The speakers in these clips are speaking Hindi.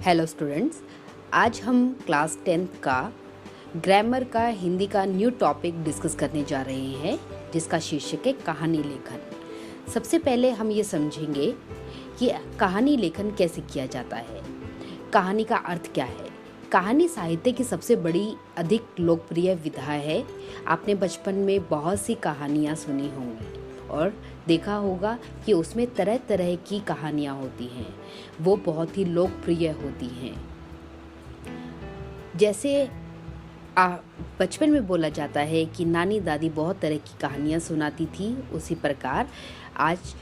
हेलो स्टूडेंट्स, आज हम क्लास 10th का ग्रामर का हिंदी का न्यू टॉपिक डिस्कस करने जा रहे हैं, जिसका शीर्षक है कहानी लेखन। सबसे पहले हम ये समझेंगे कि कहानी लेखन कैसे किया जाता है, कहानी का अर्थ क्या है। कहानी साहित्य की सबसे बड़ी अधिक लोकप्रिय विधा है। आपने बचपन में बहुत सी कहानियाँ सुनी होंगी और देखा होगा कि उसमें तरह तरह की कहानियाँ होती हैं, वो बहुत ही लोकप्रिय होती हैं। जैसे बचपन में बोला जाता है कि नानी दादी बहुत तरह की कहानियाँ सुनाती थी, उसी प्रकार आज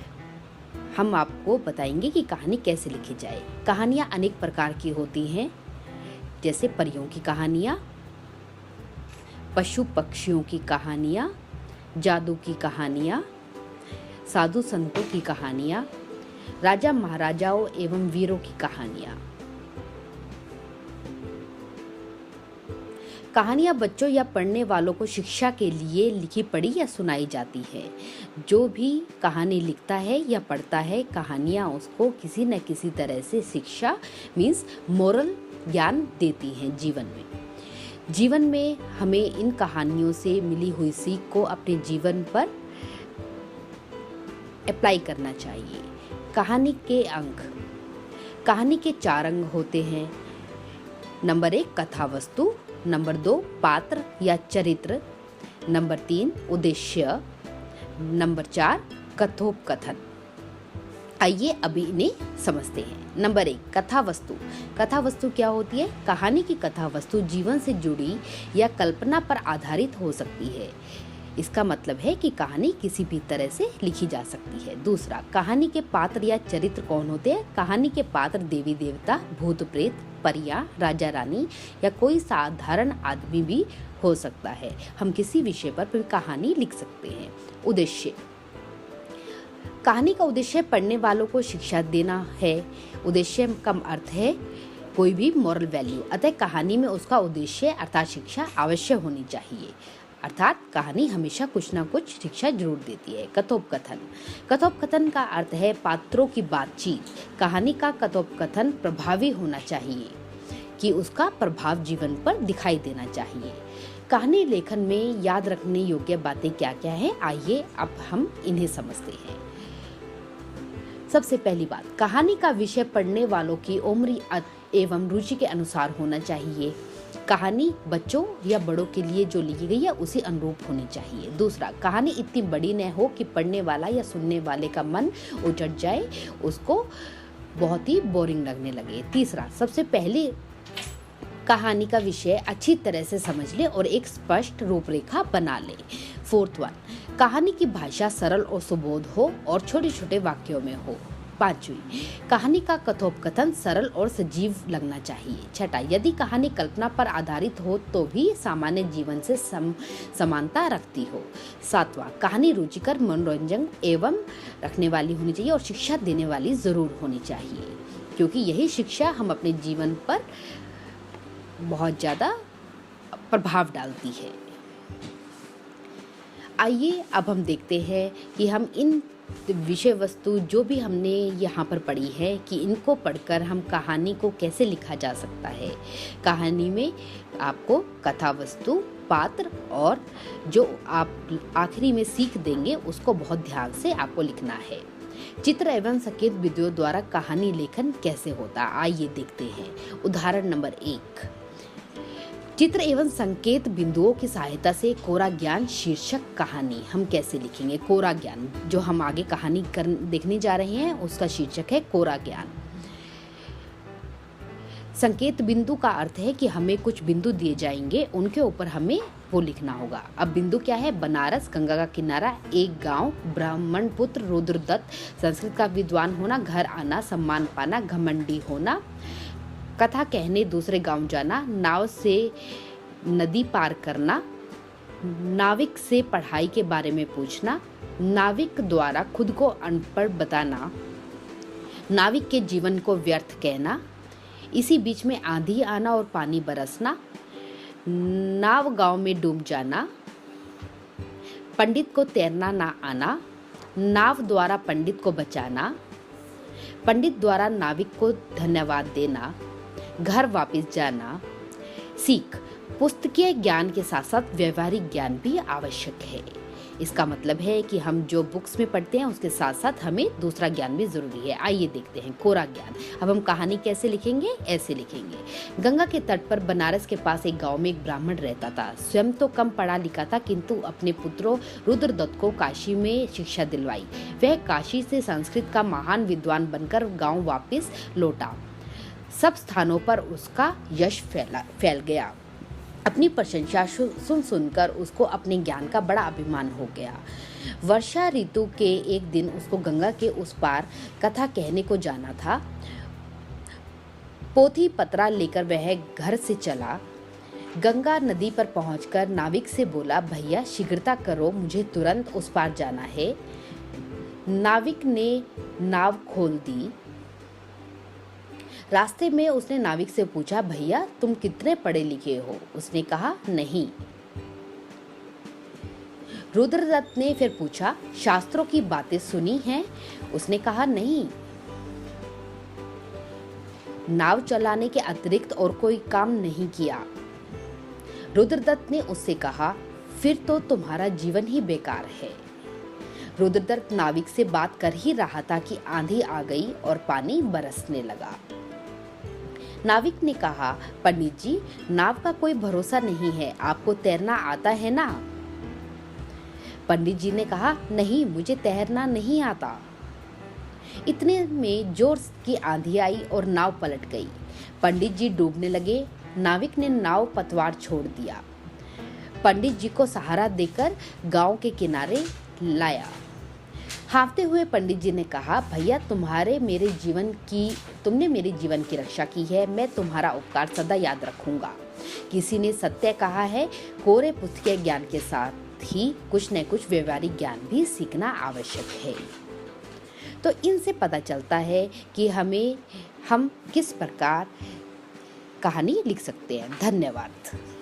हम आपको बताएंगे कि कहानी कैसे लिखी जाए। कहानियाँ अनेक प्रकार की होती हैं, जैसे परियों की कहानियाँ, पशु पक्षियों की कहानियाँ, जादू की कहानियाँ, साधु संतों की कहानियाँ, राजा महाराजाओं एवं वीरों की कहानियाँ। कहानियाँ बच्चों या पढ़ने वालों को शिक्षा के लिए लिखी पढ़ी या सुनाई जाती है। जो भी कहानी लिखता है या पढ़ता है, कहानियाँ उसको किसी न किसी तरह से शिक्षा मीन्स मोरल ज्ञान देती हैं जीवन में हमें इन कहानियों से मिली हुई सीख को अपने जीवन पर अप्लाई करना चाहिए। कहानी के अंग, कहानी के 4 अंग होते हैं। नंबर 1 कथा वस्तु, नंबर 2 पात्र या चरित्र, नंबर 3 उद्देश्य, नंबर 4 कथोपकथन। आइए अभी इन्हें समझते हैं। नंबर 1 कथा वस्तु। कथा वस्तु क्या होती है? कहानी की कथा वस्तु जीवन से जुड़ी या कल्पना पर आधारित हो सकती है। इसका मतलब है कि कहानी किसी भी तरह से लिखी जा सकती है। दूसरा, कहानी के पात्र या चरित्र कौन होते हैं? कहानी के पात्र देवी देवता, भूत प्रेत, परियां, राजा रानी या कोई साधारण आदमी भी हो सकता है। हम किसी विषय पर भी कहानी लिख सकते हैं। उद्देश्य, कहानी का उद्देश्य पढ़ने वालों को शिक्षा देना है। उद्देश्य का अर्थ है कोई भी मॉरल वैल्यू, अतः कहानी में उसका उद्देश्य अर्थात शिक्षा अवश्य होनी चाहिए। अर्थात कहानी हमेशा कुछ ना कुछ शिक्षा जरूर देती है। कथोपकथन, कथोपकथन का अर्थ है पात्रों की बातचीत। कहानी का कथोपकथन प्रभावी होना चाहिए कि उसका प्रभाव जीवन पर दिखाई देना चाहिए। कहानी लेखन में याद रखने योग्य बातें क्या क्या हैं, आइए अब हम इन्हें समझते हैं। सबसे पहली बात, कहानी का विषय पढ़ने वालों की उम्र एवं रुचि के अनुसार होना चाहिए। कहानी बच्चों या बड़ों के लिए जो लिखी गई है उसी अनुरूप होनी चाहिए। दूसरा, कहानी इतनी बड़ी न हो कि पढ़ने वाला या सुनने वाले का मन उचट जाए, उसको बहुत ही बोरिंग लगने लगे। तीसरा, सबसे पहले कहानी का विषय अच्छी तरह से समझ ले और एक स्पष्ट रूपरेखा बना ले। फोर्थ वन, कहानी की भाषा सरल और सुबोध हो और छोटे छोटे वाक्यों में हो। पांचवी, कहानी का कथोपकथन सरल और सजीव लगना चाहिए। छठा, यदि कहानी कल्पना पर आधारित हो तो भी सामान्य जीवन से समानता रखती हो। सातवां, कहानी रुचिकर, मनोरंजन एवं रखने वाली होनी चाहिए और शिक्षा देने वाली जरूर होनी चाहिए, क्योंकि यही शिक्षा हम अपने जीवन पर बहुत ज़्यादा प्रभाव डालती है। आइए अब हम देखते हैं कि हम इन विषय वस्तु जो भी हमने यहाँ पर पढ़ी है कि इनको पढ़कर हम कहानी को कैसे लिखा जा सकता है। कहानी में आपको कथा वस्तु, पात्र और जो आप आखिरी में सीख देंगे उसको बहुत ध्यान से आपको लिखना है। चित्र एवं संकेत विधियों द्वारा कहानी लेखन कैसे होता, आइए देखते हैं। उदाहरण नंबर 1, चित्र एवं संकेत बिंदुओं की सहायता से कोरा ज्ञान शीर्षक कहानी हम कैसे लिखेंगे। कोरा ज्ञान, जो हम आगे कहानी देखने जा रहे हैं उसका शीर्षक है कोरा ज्ञान। संकेत बिंदु का अर्थ है कि हमें कुछ बिंदु दिए जाएंगे, उनके ऊपर हमें वो लिखना होगा। अब बिंदु क्या है? बनारस, गंगा का किनारा, एक गांव, ब्राह्मण पुत्र, रुद्रदत्त, संस्कृत का विद्वान होना, घर आना, सम्मान पाना, घमंडी होना, कथा कहने दूसरे गांव जाना, नाव से नदी पार करना, नाविक से पढ़ाई के बारे में पूछना, नाविक द्वारा खुद को अनपढ़ बताना, नाविक के जीवन को व्यर्थ कहना, इसी बीच में आंधी आना और पानी बरसना, नाव गांव में डूब जाना, पंडित को तैरना ना आना, नाव द्वारा पंडित को बचाना, पंडित द्वारा नाविक को धन्यवाद देना, घर वापस जाना सीख। पुस्तकीय ज्ञान के साथ साथ व्यवहारिक ज्ञान भी आवश्यक है। इसका मतलब है कि हम जो बुक्स में पढ़ते हैं उसके साथ साथ हमें दूसरा ज्ञान भी जरूरी है। आइए देखते हैं कोरा ज्ञान। अब हम कहानी कैसे लिखेंगे, ऐसे लिखेंगे। गंगा के तट पर बनारस के पास एक गांव में एक ब्राह्मण रहता था। स्वयं तो कम पढ़ा लिखा था, किंतु अपने पुत्रों रुद्रदत्त को काशी में शिक्षा दिलवाई। वह काशी से संस्कृत का महान विद्वान बनकर गाँव वापिस लौटा। सब स्थानों पर उसका यश फैल गया। अपनी प्रशंसा सुनकर उसको अपने ज्ञान का बड़ा अभिमान हो गया। वर्षा ऋतु के एक दिन उसको गंगा के उस पार कथा कहने को जाना था। पोथी पत्रा लेकर वह घर से चला। गंगा नदी पर पहुंचकर नाविक से बोला, भैया शीघ्रता करो, मुझे तुरंत उस पार जाना है। नाविक ने नाव खोल दी। रास्ते में उसने नाविक से पूछा, भैया तुम कितने पढ़े लिखे हो? उसने कहा, नहीं। रुद्रदत्त ने फिर पूछा, शास्त्रों की बातें सुनी हैं? उसने कहा, नहीं। नाव चलाने के अतिरिक्त और कोई काम नहीं किया? रुद्रदत्त ने उससे कहा, फिर तो तुम्हारा जीवन ही बेकार है। रुद्रदत्त नाविक से बात कर ही रहा था कि आंधी आ गई और पानी बरसने लगा। नाविक ने कहा, पंडित जी, नाव का कोई भरोसा नहीं है, आपको तैरना आता है ना? पंडित जी ने कहा, नहीं, मुझे तैरना नहीं आता। इतने में जोर की आंधी आई और नाव पलट गई। पंडित जी डूबने लगे। नाविक ने नाव पतवार छोड़ दिया। पंडित जी को सहारा देकर गांव के किनारे लाया। हाँफते हुए पंडित जी ने कहा, भैया तुमने मेरे जीवन की रक्षा की है, मैं तुम्हारा उपकार सदा याद रखूंगा। किसी ने सत्य कहा है, कोरे पुस्तकीय ज्ञान के साथ ही कुछ न कुछ व्यवहारिक ज्ञान भी सीखना आवश्यक है। तो इनसे पता चलता है कि हम किस प्रकार कहानी लिख सकते हैं। धन्यवाद।